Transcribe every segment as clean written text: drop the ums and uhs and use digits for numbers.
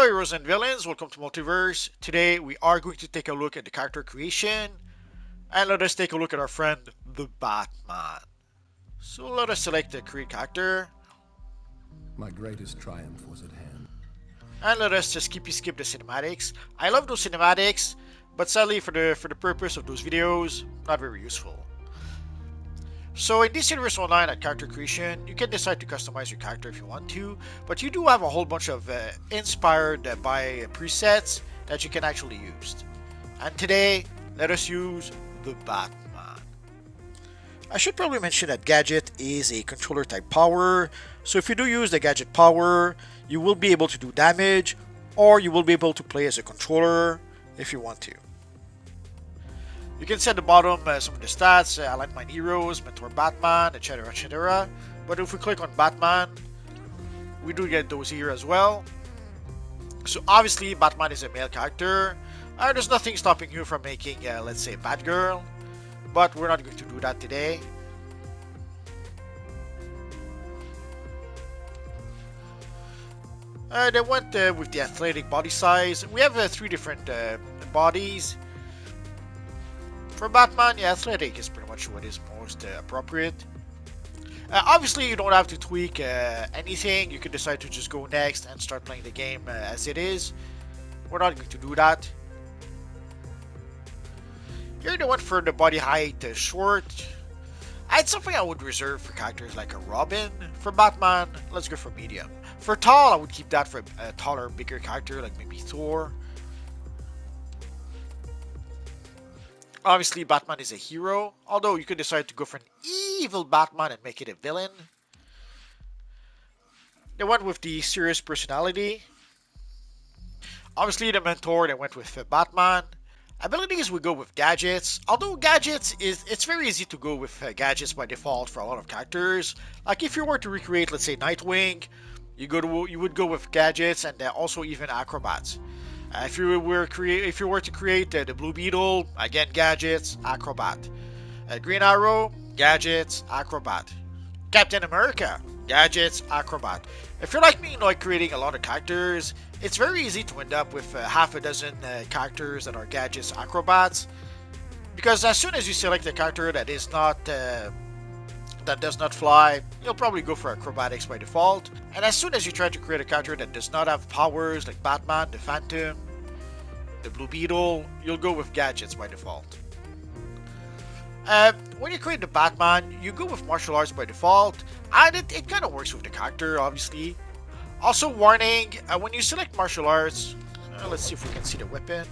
Hello heroes and villains, welcome to Multiverse. Today we are going to take a look at the character creation and let us take a look at our friend the Batman. So let us select the create character My greatest triumph was at hand. and let us just skip the cinematics. I love those cinematics, but sadly for the purpose of those videos, not very useful. So in this universe online at character creation, you can decide to customize your character if you want to, but you do have a whole bunch of inspired by presets that you can actually use. And today, let us use the Batman. I should probably mention that gadget is a controller type power, so if you do use the gadget power, you will be able to do damage, or you will be able to play as a controller if you want to. You can set the bottom some of the stats, align my heroes, mentor Batman, etc, etc. But if we click on Batman, we do get those here as well. So obviously Batman is a male character. There's nothing stopping you from making, let's say, Batgirl. But we're not going to do that today. They went with the athletic body size. We have 3 different bodies. For Batman, yeah, athletic is pretty much what is most appropriate. Obviously, you don't have to tweak anything. You can decide to just go next and start playing the game as it is. We're not going to do that. Here they went for the body height short. It's something I would reserve for characters like a Robin. For Batman, let's go for medium. For tall, I would keep that for a taller, bigger character like maybe Thor. Obviously, Batman is a hero, although you could decide to go for an evil Batman and make it a villain. They went with the serious personality. Obviously, the mentor, they went with Batman. Abilities, we go with gadgets. Although gadgets, it's very easy to go with gadgets by default for a lot of characters. Like if you were to recreate, let's say, Nightwing, you would go with gadgets and also even acrobats. If you were to create the Blue Beetle, again gadgets, acrobat. Green Arrow, gadgets, acrobat. Captain America, gadgets, acrobat. If you're like me, like creating a lot of characters, it's very easy to end up with half a dozen characters that are gadgets, acrobats. Because as soon as you select a character that is not that does not fly, you'll probably go for acrobatics by default. And as soon as you try to create a character that does not have powers like Batman, the Phantom, the Blue Beetle, you'll go with gadgets by default. When you create the Batman, you go with martial arts by default, and it kind of works with the character, obviously. Also, warning, when you select martial arts, let's see if we can see the weapon.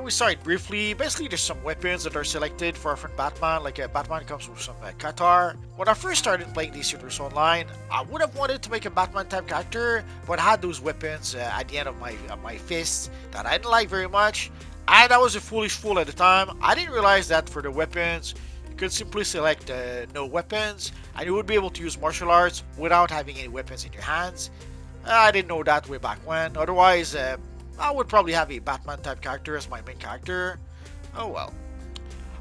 We saw it briefly. Basically, there's some weapons that are selected for our friend Batman. Like Batman comes with some Qatar. When I first started playing DC Universe Online, I would have wanted to make a Batman type character, but I had those weapons at the end of my fists that I didn't like very much. And I was a foolish fool at the time. I didn't realize that for the weapons, you could simply select no weapons, and you would be able to use martial arts without having any weapons in your hands. I didn't know that way back when. Otherwise, I would probably have a Batman type character as my main character. Oh well.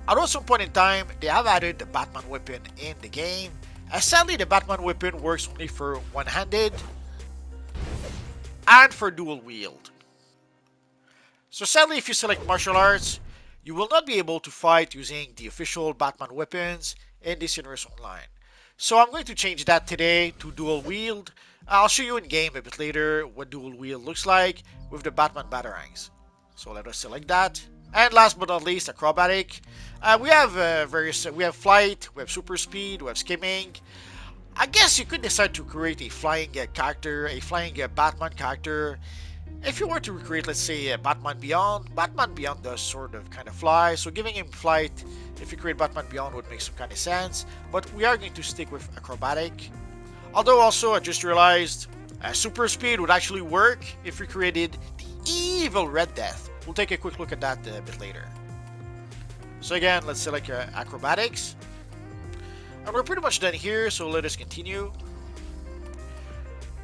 At some point in time, they have added the Batman weapon in the game. Sadly, the Batman weapon works only for one-handed and for dual wield. So sadly, if you select martial arts, you will not be able to fight using the official Batman weapons in this universe online. So I'm going to change that today to dual wield. I'll show you in game a bit later what dual wield looks like with the Batman Batarangs. So let us select that. And last but not least, acrobatic. We have we have flight, we have super speed, we have skimming. I guess you could decide to create a flying character, a flying Batman character. If you were to recreate, let's say, Batman Beyond does sort of kind of fly, so giving him flight, if you create Batman Beyond, would make some kind of sense, but we are going to stick with acrobatic. Although also, I just realized, super speed would actually work if we created the evil Red Death. We'll take a quick look at that a bit later. So again, let's select acrobatics. And we're pretty much done here, so let us continue.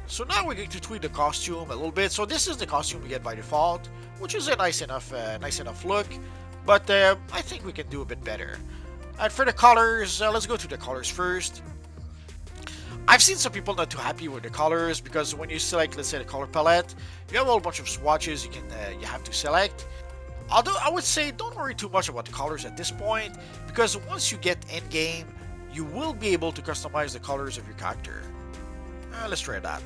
So now we're going to tweak the costume a little bit. So this is the costume we get by default, which is a nice enough look. But I think we can do a bit better. And for the colors, let's go to the colors first. I've seen some people not too happy with the colors because when you select, let's say, the color palette, you have a whole bunch of swatches you have to select. Although I would say don't worry too much about the colors at this point because once you get end game, you will be able to customize the colors of your character. Let's try that.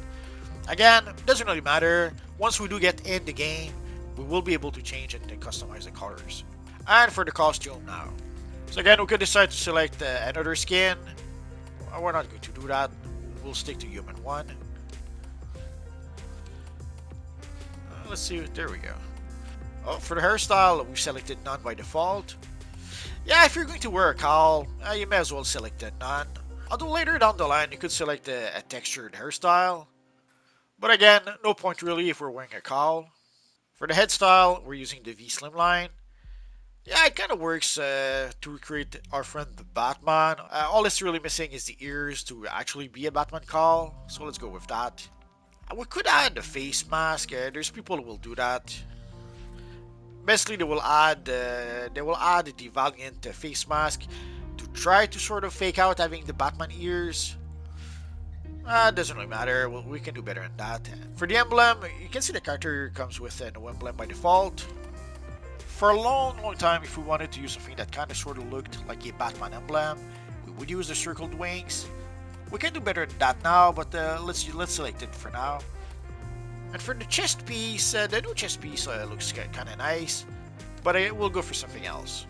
Again, doesn't really matter. Once we do get in the game, we will be able to change it and customize the colors. And for the costume now. So again, we could decide to select another skin. We're not going to do that. We'll stick to human one. Let's see. There we go. Oh, for the hairstyle, we selected none by default. Yeah, if you're going to wear a cowl, you may as well select a none. Although later down the line, you could select a textured hairstyle. But again, no point really if we're wearing a cowl. For the head style, we're using the V slimline. Yeah, it kind of works to recreate our friend the Batman. All it's really missing is the ears to actually be a Batman cowl, so let's go with that. We could add a face mask. There's people who will do that. Basically, they will add the Valiant face mask to try to sort of fake out having the Batman ears. It doesn't really matter. We can do better than that. For the emblem, you can see the character comes with no emblem by default. For a long, long time, if we wanted to use something that kind of sort of looked like a Batman emblem, we would use the circled wings. We can do better than that now, but let's select it for now. And for the chest piece, the new chest piece looks kind of nice, but we'll go for something else.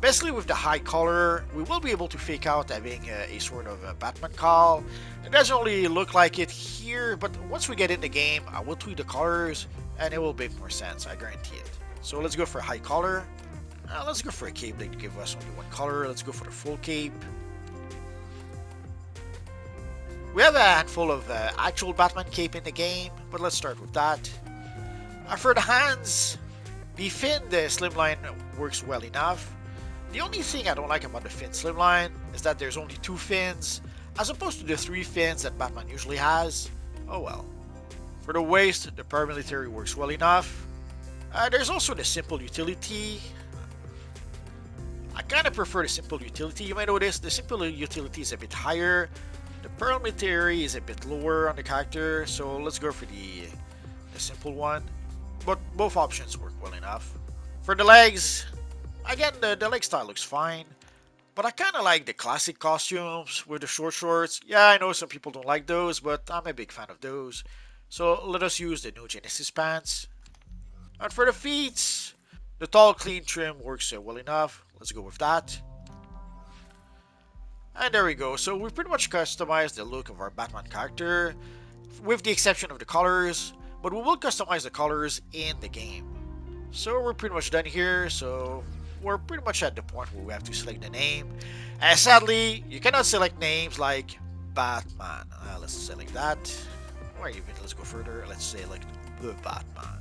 Basically, with the high color, we will be able to fake out having a sort of a Batman cowl. It doesn't really look like it here, but once we get in the game, I will tweak the colors, and it will make more sense, I guarantee it. So let's go for high color. Let's go for a cape that give us only one color. Let's go for the full cape. We have a handful of actual Batman cape in the game, but let's start with that. For the hands, the fin, the slimline works well enough. The only thing I don't like about the fin slimline is that there's only 2 fins, as opposed to the 3 fins that Batman usually has. Oh well. For the waist, the paramilitary works well enough. There's also the simple utility. I kind of prefer the simple utility. You might notice the simple utility is a bit higher. The paramilitary is a bit lower on the character, so let's go for the simple one. But both options work well enough. For the legs, again, the leg style looks fine. But I kind of like the classic costumes with the short shorts. Yeah, I know some people don't like those, but I'm a big fan of those. So let us use the new Genesis pants. And for the feet, the tall clean trim works well enough. Let's go with that. And there we go. So we pretty much customized the look of our Batman character, with the exception of the colors, but we will customize the colors in the game. So we're pretty much done here. So we're pretty much at the point where we have to select the name. And sadly, you cannot select names like Batman. Let's select that. Or even let's go further. Let's say like the Batman.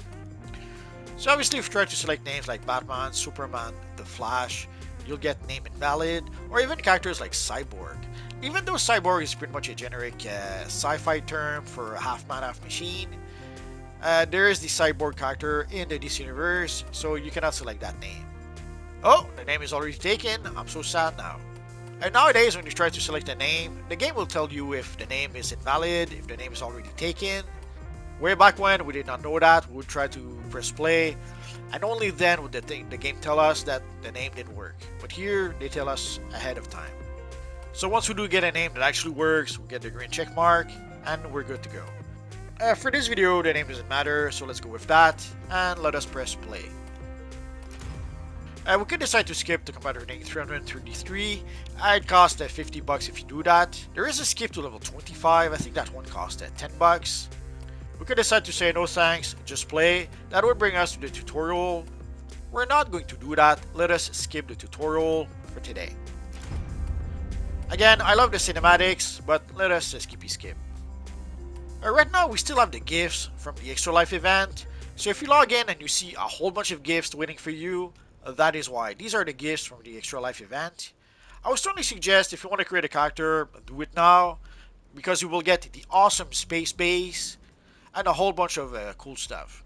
So obviously, if you try to select names like Batman, Superman, The Flash, you'll get name invalid, or even characters like Cyborg. Even though Cyborg is pretty much a generic sci-fi term for a half-man, half-machine, there is the Cyborg character in the DC universe, so you cannot select that name. Oh, the name is already taken. I'm so sad now. And nowadays, when you try to select a name, the game will tell you if the name is invalid, if the name is already taken. Way back when, we did not know that. We would try to press play, and only then would the game tell us that the name didn't work. But here, they tell us ahead of time. So once we do get a name that actually works, we get the green check mark, and we're good to go. For this video, the name doesn't matter, so let's go with that, and let us press play. We could decide to skip the combat rating 333. It costs 50 bucks if you do that. There is a skip to level 25. I think that one costs 10 bucks. We could decide to say no thanks, just play. That would bring us to the tutorial. We're not going to do that. Let us skip the tutorial for today. Again, I love the cinematics, but let us skip. Right now, we still have the gifts from the Extra Life event. So if you log in and you see a whole bunch of gifts waiting for you, that is why. These are the gifts from the Extra Life event. I would strongly suggest if you want to create a character, do it now, because you will get the awesome space base and a whole bunch of cool stuff.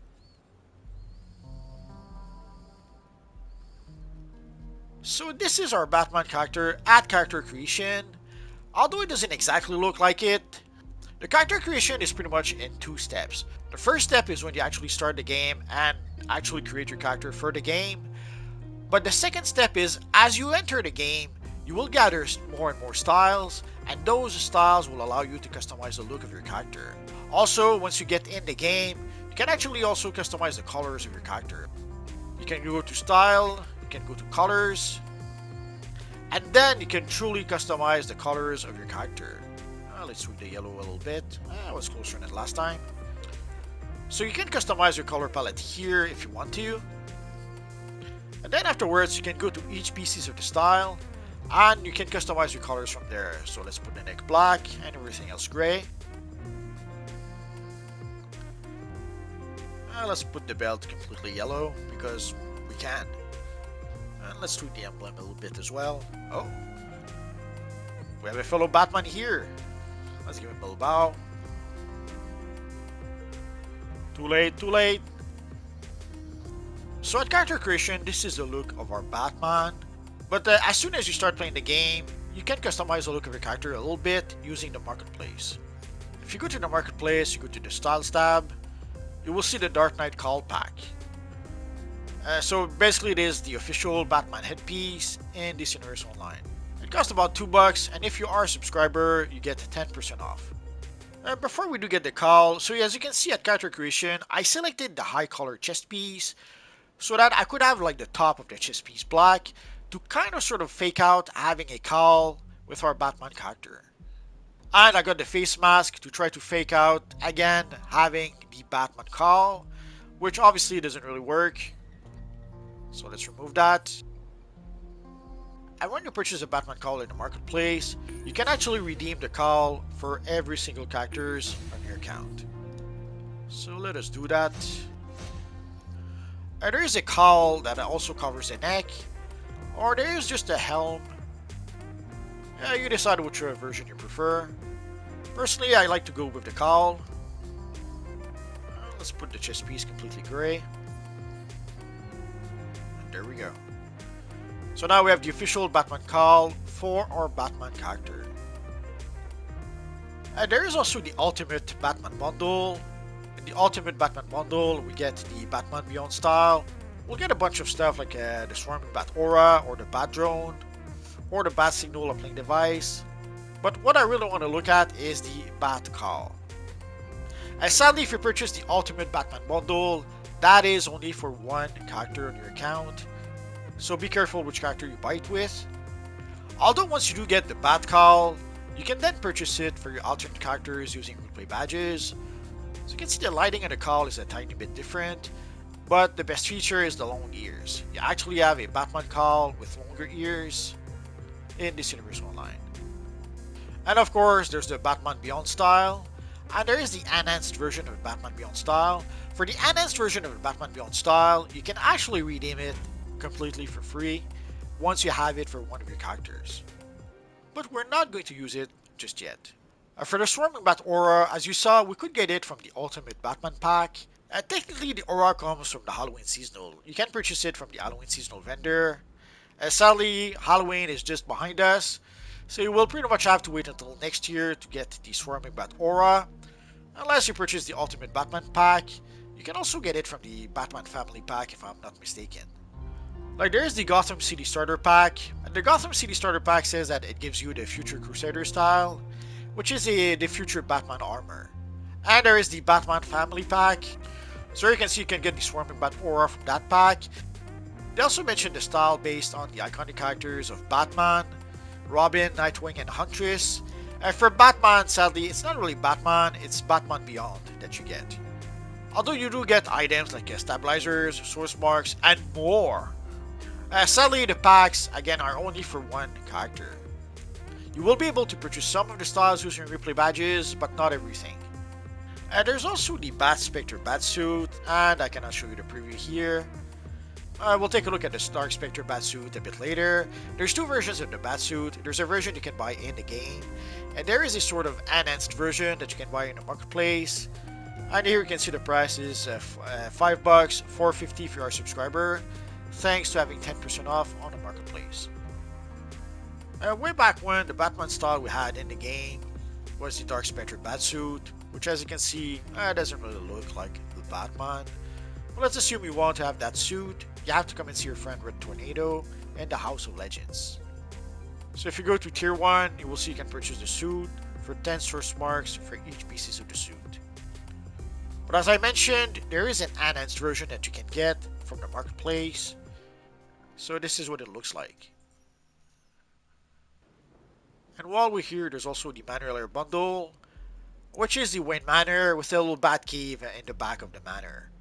So this is our Batman character at character creation. Although it doesn't exactly look like it, the character creation is pretty much in two steps. The first step is when you actually start the game and actually create your character for the game. But the second step is as you enter the game, you will gather more and more styles, and those styles will allow you to customize the look of your character. Also, once you get in the game, you can actually also customize the colors of your character. You can go to style, you can go to colors, and then you can truly customize the colors of your character. Let's tweak the yellow a little bit. I was closer than last time. So you can customize your color palette here if you want to. And then afterwards, you can go to each pieces of the style, and you can customize your colors from there. So let's put the neck black and everything else gray. Let's put the belt completely yellow because we can. And let's tweak the emblem a little bit as well. Oh, we have a fellow Batman here. Let's give him a little bow. Too late, too late. So at character creation, this is the look of our Batman. But as soon as you start playing the game, you can customize the look of your character a little bit using the marketplace. If you go to the marketplace, you go to the styles tab, you will see the Dark Knight Call pack. So basically it is the official Batman headpiece in DC Universe Online. It costs about $2, and if you are a subscriber, you get 10% off. Before we do get the call, so as you can see at character creation, I selected the high color chest piece so that I could have like the top of the chest piece black to kind of sort of fake out having a cowl with our Batman character. And I got the face mask to try to fake out again having the Batman cowl, which obviously doesn't really work. So let's remove that. And when you purchase a Batman cowl in the marketplace, you can actually redeem the cowl for every single characters on your account. So let us do that. And there is a cowl that also covers the neck, or there is just a helm. Yeah, you decide which version you prefer. Personally, I like to go with the cowl. Let's put the chest piece completely gray. And there we go. So now we have the official Batman cowl for our Batman character. And there is also the Ultimate Batman Bundle. In the Ultimate Batman Bundle, we get the Batman Beyond style. We'll get a bunch of stuff like the Swarming Bat Aura, or the Bat Drone, or the Bat Signal uplink device. But what I really want to look at is the Bat Cowl. And sadly, if you purchase the Ultimate Batman Bundle, that is only for one character on your account. So be careful which character you buy it with. Although once you do get the Bat Cowl, you can then purchase it for your alternate characters using replay badges. So you can see the lighting on the cowl is a tiny bit different, but the best feature is the long ears. You actually have a Batman cowl with longer ears in this Universe Online. And of course, there's the Batman Beyond style, and there is the enhanced version of the Batman Beyond style. For the enhanced version of the Batman Beyond style, you can actually redeem it completely for free once you have it for one of your characters. But we're not going to use it just yet. For the Swarming Bat Aura, as you saw, we could get it from the Ultimate Batman pack. Technically, the aura comes from the Halloween Seasonal. You can purchase it from the Halloween Seasonal vendor. Sadly, Halloween is just behind us, so you will pretty much have to wait until next year to get the Swarming Bat Aura. Unless you purchase the Ultimate Batman pack, you can also get it from the Batman Family pack if I'm not mistaken. Like there's the Gotham City Starter Pack, and the Gotham City Starter Pack says that it gives you the Future Crusader style, which is the future Batman armor. And there is the Batman Family Pack, so you can see you can get the Swarming Bat Aura from that pack. They also mentioned the style based on the iconic characters of Batman, Robin, Nightwing, and Huntress. And for Batman, sadly, it's not really Batman, it's Batman Beyond that you get. Although you do get items like stabilizers, source marks, and more. Sadly, the packs, again, are only for one character. You will be able to purchase some of the styles using replay badges, but not everything. And there's also the Bat Spectre Batsuit, and I cannot show you the preview here. We'll take a look at the Dark Spectre Batsuit a bit later. There's two versions of the Batsuit. There's a version you can buy in the game, and there is a sort of enhanced version that you can buy in the marketplace. And here you can see the price is $5, $4.50 if you are a subscriber, thanks to having 10% off on the marketplace. Way back when, the Batman style we had in the game was the Dark Spectre Batsuit, which as you can see, doesn't really look like the Batman. But let's assume you want to have that suit, you have to come and see your friend Red Tornado and the House of Legends. So if you go to tier 1, you will see you can purchase the suit for 10 source marks for each pieces of the suit. But as I mentioned, there is an enhanced version that you can get from the marketplace. So this is what it looks like. And while we're here, there's also the Manor Lair bundle, which is the Wayne Manor with a little bat cave in the back of the manor.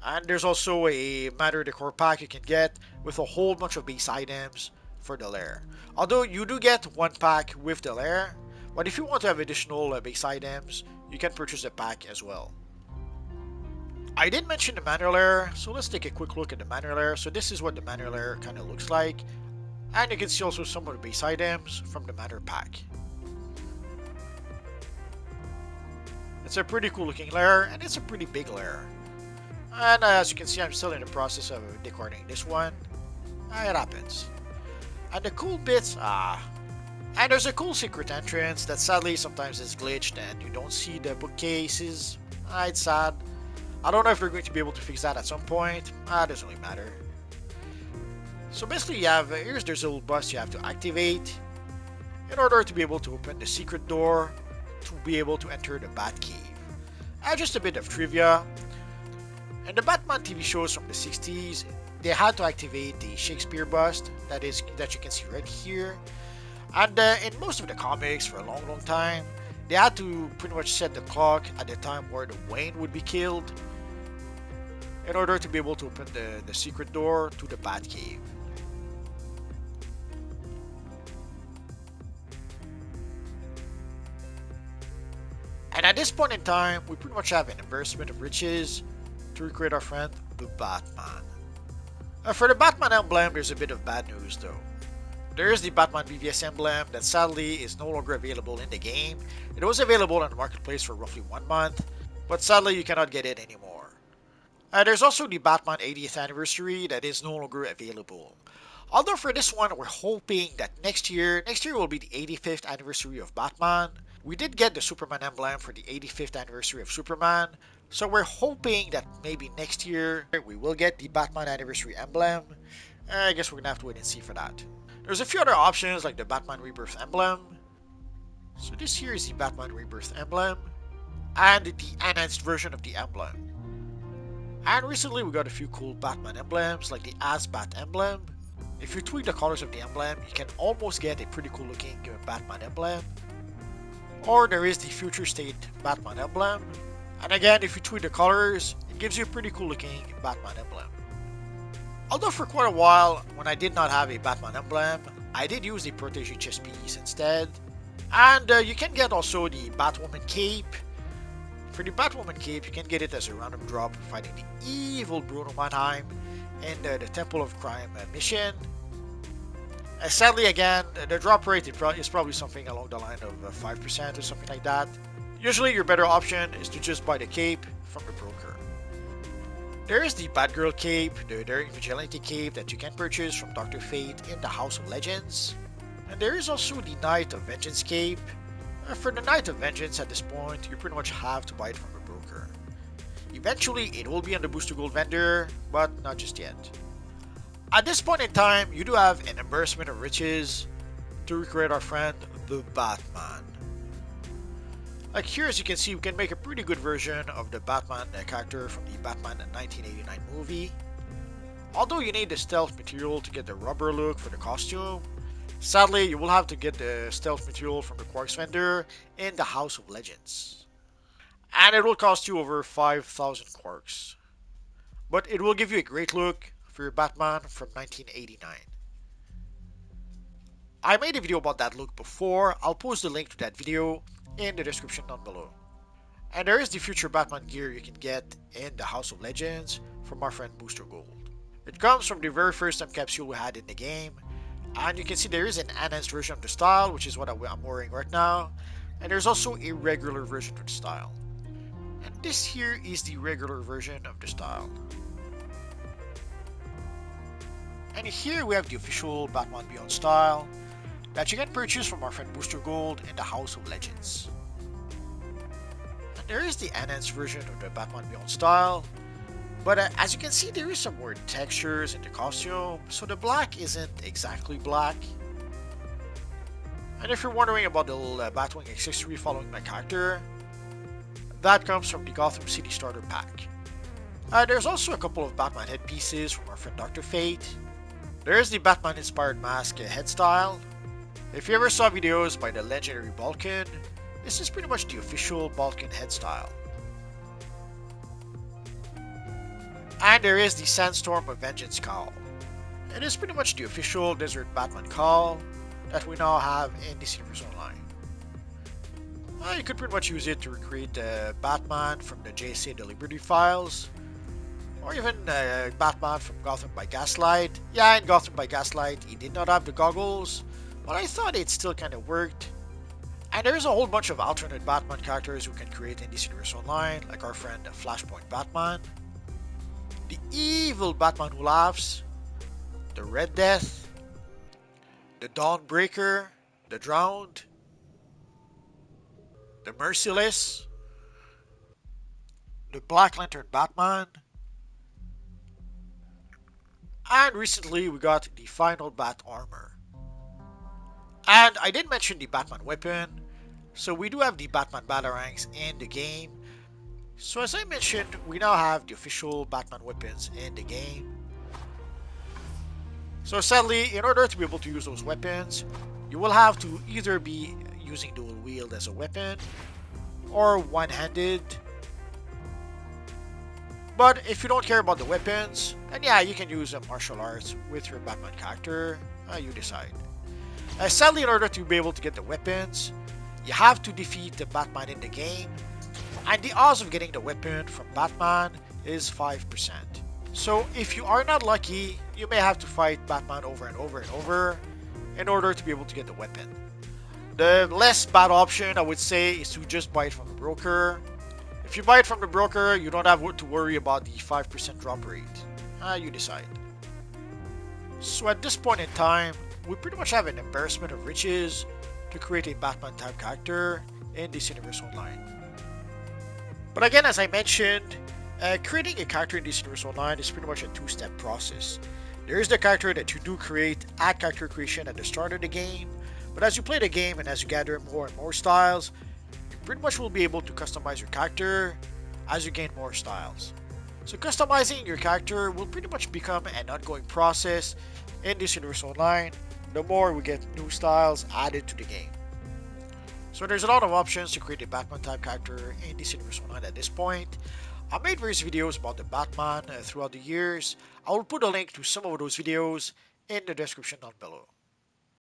And there's also a Manor Decor pack you can get with a whole bunch of base items for the lair. Although you do get one pack with the lair, but if you want to have additional base items, you can purchase a pack as well. I did mention the Manor Lair, so let's take a quick look at the Manor Lair. So this is what the Manor Lair kind of looks like. And you can see also some of the base items from the Manor pack. It's a pretty cool looking lair, and it's a pretty big lair. And as you can see, I'm still in the process of decorating this one. It happens. And the cool bits, and there's a cool secret entrance that sadly sometimes is glitched and you don't see the bookcases. It's sad. I don't know if they're going to be able to fix that at some point. It doesn't really matter. So basically you have, there's a little bus you have to activate in order to be able to open the secret door to be able to enter the Batcave. Just a bit of trivia. In the Batman TV shows from the 60s, they had to activate the Shakespeare bust that you can see right here. And in most of the comics for a long time, they had to pretty much set the clock at the time where the Wayne would be killed in order to be able to open the secret door to the Batcave. And at this point in time, we pretty much have an embarrassment of riches to recreate our friend, the Batman. For the Batman emblem, there's a bit of bad news though. There is the Batman BVS emblem that sadly is no longer available in the game. It was available on the marketplace for roughly 1 month, but sadly you cannot get it anymore. There's also the Batman 80th anniversary that is no longer available. Although for this one, we're hoping that next year will be the 85th anniversary of Batman. We did get the Superman emblem for the 85th anniversary of Superman, so we're hoping that maybe next year we will get the Batman anniversary emblem. I guess we're gonna have to wait and see for that. There's a few other options like the Batman Rebirth emblem. So this here is the Batman Rebirth emblem and the enhanced version of the emblem. And recently we got a few cool Batman emblems like the Asbat emblem. If you tweak the colors of the emblem, you can almost get a pretty cool looking Batman emblem. Or there is the Future State Batman emblem. And again, if you tweak the colors, it gives you a pretty cool looking Batman emblem. Although for quite a while, when I did not have a Batman emblem, I did use the Protégé chest piece instead. And you can get also the Batwoman cape. For the Batwoman cape, you can get it as a random drop fighting the evil Bruno Mannheim in the Temple of Crime mission. Sadly, again, the drop rate is probably something along the line of 5% or something like that. Usually, your better option is to just buy the cape from the broker. There is the Batgirl cape, the Daring Vigilante cape that you can purchase from Dr. Fate in the House of Legends. And there is also the Knight of Vengeance cape. For the Knight of Vengeance at this point, you pretty much have to buy it from a broker. Eventually, it will be on the Booster Gold vendor, but not just yet. At this point in time, you do have an embarrassment of riches to recreate our friend, the Batman. Like here, as you can see, we can make a pretty good version of the Batman character from the Batman 1989 movie. Although you need the stealth material to get the rubber look for the costume, sadly, you will have to get the stealth material from the Quarks vendor in the House of Legends. And it will cost you over 5,000 Quarks. But it will give you a great look for your Batman from 1989. I made a video about that look before. I'll post the link to that video in the description down below. And there is the future Batman gear you can get in the House of Legends from our friend Booster Gold. It comes from the very first time capsule we had in the game, and you can see there is an enhanced version of the style, which is what I'm wearing right now, and there's also a regular version of the style. And this here is the regular version of the style. And here we have the official Batman Beyond style. that you can purchase from our friend Booster Gold in the House of Legends. And there is the enhanced version of the Batman Beyond style, but as you can see, there is some more textures in the costume, so the black isn't exactly black. And if you're wondering about the little Batwing accessory following my character, that comes from the Gotham City Starter Pack. There's also a couple of Batman headpieces from our friend Dr. Fate. There's the Batman-inspired mask head style. If you ever saw videos by the legendary Balkan, this is pretty much the official Balkan head style. And there is the Sandstorm of Vengeance cowl. It is pretty much the official Desert Batman cowl that we now have in DC Universe Online. You could pretty much use it to recreate Batman from the JSA The Liberty Files, or even Batman from Gotham by Gaslight. Yeah, in Gotham by Gaslight, he did not have the goggles, but I thought it still kind of worked. And there's a whole bunch of alternate Batman characters who can create in DC Universe Online, like our friend Flashpoint Batman, the evil Batman who laughs, the Red Death, the Dawnbreaker, the Drowned, the Merciless, the Black Lantern Batman, and recently we got the final Bat Armor. And I did mention the Batman weapon, so we do have the Batman Batarangs in the game. So as I mentioned, we now have the official Batman weapons in the game. So sadly, in order to be able to use those weapons, you will have to either be using dual wield as a weapon, or one-handed. But if you don't care about the weapons, then yeah, you can use martial arts with your Batman character, you decide. Sadly, in order to be able to get the weapons, you have to defeat the Batman in the game, and the odds of getting the weapon from Batman is 5%. So if you are not lucky, you may have to fight Batman over and over and over in order to be able to get the weapon. The less bad option, I would say, is to just buy it from the broker. If you buy it from the broker, you don't have to worry about the 5% drop rate. You decide. So at this point in time, we pretty much have an embarrassment of riches to create a Batman type character in DC Universe Online. But again, as I mentioned, creating a character in DC Universe Online is pretty much a two-step process. There is the character that you do create at character creation at the start of the game, but as you play the game and as you gather more and more styles, you pretty much will be able to customize your character as you gain more styles. So customizing your character will pretty much become an ongoing process in DC Universe Online, the more we get new styles added to the game. So there's a lot of options to create a Batman type character in DC Universe Online at this point. I've made various videos about the Batman throughout the years. I will put a link to some of those videos in the description down below.